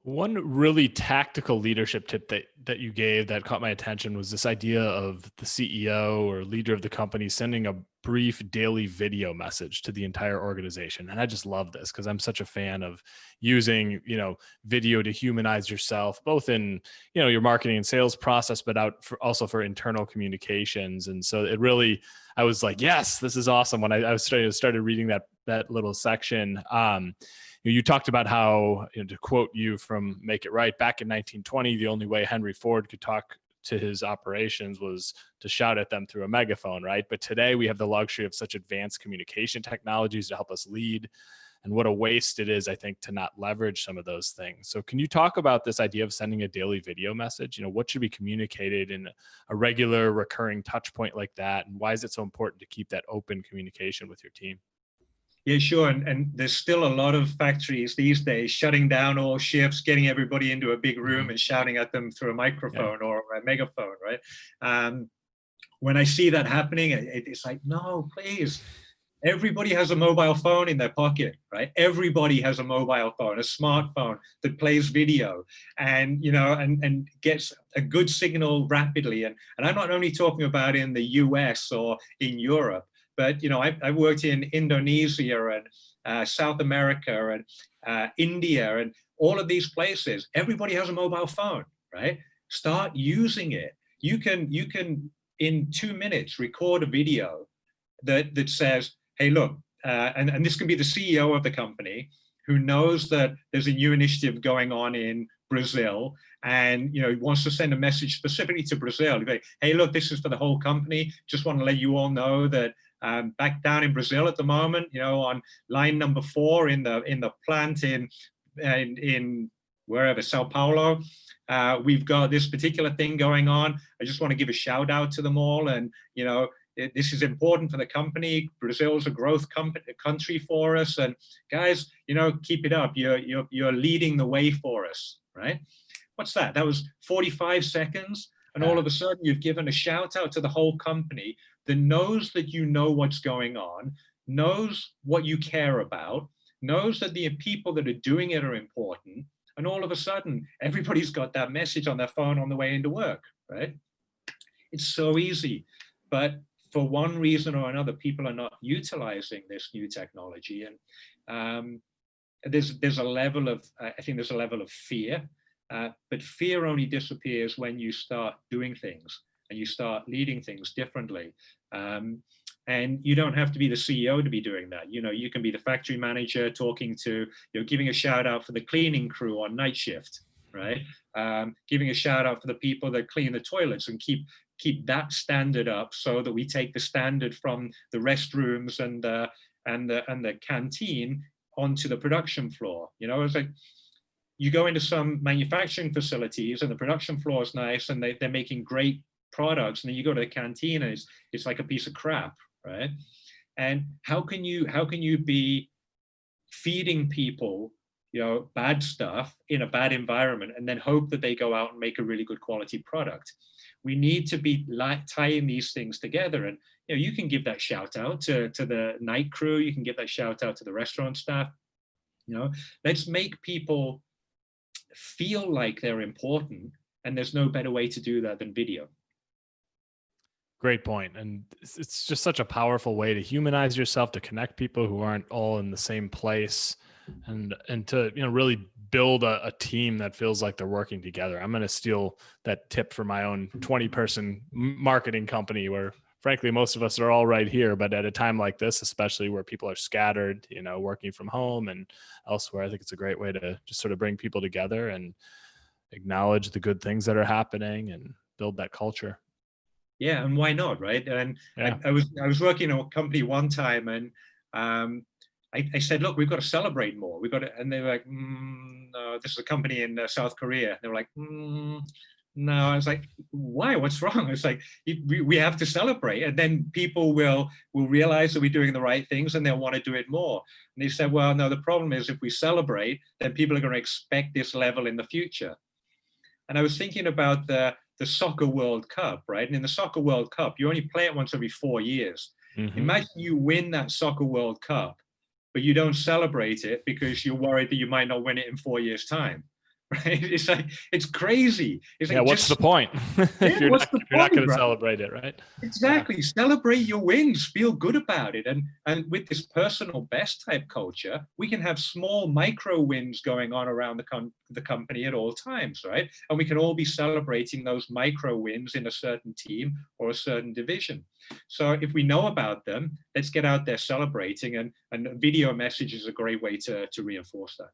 One really tactical leadership tip that you gave that caught my attention was this idea of the CEO or leader of the company sending a brief daily video message to the entire organization. And I just love this because I'm such a fan of using, video to humanize yourself, both in, your marketing and sales process, but also for internal communications. And so I was like, yes, this is awesome. When I was started reading that little section, you talked about how, to quote you from Make It Right, back in 1920, the only way Henry Ford could talk to his operations was to shout at them through a megaphone, right? But today we have the luxury of such advanced communication technologies to help us lead. And what a waste it is, I think, to not leverage some of those things. So can you talk about this idea of sending a daily video message? What should be communicated in a regular recurring touch point like that? And why is it so important to keep that open communication with your team? Yeah, sure. And there's still a lot of factories these days shutting down all shifts, getting everybody into a big room and shouting at them through a microphone or a megaphone, right? When I see that happening, it's like, no, please. Everybody has a mobile phone in their pocket, right? Everybody has a mobile phone, a smartphone that plays video and, and gets a good signal rapidly. And I'm not only talking about in the US or in Europe, but, I worked in Indonesia and South America and India and all of these places. Everybody has a mobile phone, right? Start using it. You can in 2 minutes record a video that says, hey, look, and this can be the CEO of the company who knows that there's a new initiative going on in Brazil and wants to send a message specifically to Brazil. Like, hey, look, this is for the whole company. Just want to let you all know that back down in Brazil at the moment, on line number 4 in the plant in wherever, Sao Paulo, we've got this particular thing going on. I just want to give a shout out to them all, and this is important for the company. Brazil's a growth country for us, and guys, keep it up. You're leading the way for us, right? What's that? That was 45 seconds, and all of a sudden you've given a shout out to the whole company that knows that you know what's going on, knows what you care about, knows that the people that are doing it are important, and all of a sudden everybody's got that message on their phone on the way into work, right? It's so easy, but for one reason or another, people are not utilizing this new technology, and there's a level of I think there's a level of fear, but fear only disappears when you start doing things and you start leading things differently. And you don't have to be the CEO to be doing that. You can be the factory manager talking to, giving a shout out for the cleaning crew on night shift, right? Giving a shout out for the people that clean the toilets and keep that standard up so that we take the standard from the restrooms and the canteen onto the production floor. It's like you go into some manufacturing facilities and the production floor is nice and they're making great products, and then you go to the canteen and it's like a piece of crap, right? And how can you be feeding people bad stuff in a bad environment and then hope that they go out and make a really good quality product? We need to be tying these things together, and you can give that shout out to the night crew, you can give that shout out to the restaurant staff. Let's make people feel like they're important, and there's no better way to do that than video. Great point. And it's just such a powerful way to humanize yourself, to connect people who aren't all in the same place, and to, really build a team that feels like they're working together. I'm going to steal that tip for my own 20-person marketing company where, frankly, most of us are all right here. But at a time like this, especially where people are scattered, working from home and elsewhere, I think it's a great way to just sort of bring people together and acknowledge the good things that are happening and build that culture. Yeah, and why not, right? And yeah. I was working in a company one time, and I said, look, we've got to celebrate more. We've got to, and they were like, no, this is a company in South Korea. They were like, no. I was like, why? What's wrong? It's like, we have to celebrate, and then people will realize that we're doing the right things, and they'll want to do it more. And they said, well, no, the problem is if we celebrate, then people are going to expect this level in the future. And I was thinking about the Soccer World Cup, right? And in the Soccer World Cup, you only play it once every 4 years. Mm-hmm. Imagine you win that Soccer World Cup, but you don't celebrate it because you're worried that you might not win it in 4 years' time. right? It's like, it's crazy. It's Yeah, like, what's just, the point yeah, what's the if you're not point, going to right? celebrate it, right? Yeah. Exactly. Celebrate your wins. Feel good about it. And with this personal best type culture, we can have small micro wins going on around the company at all times, right? And we can all be celebrating those micro wins in a certain team or a certain division. So if we know about them, let's get out there celebrating. And video message is a great way to reinforce that.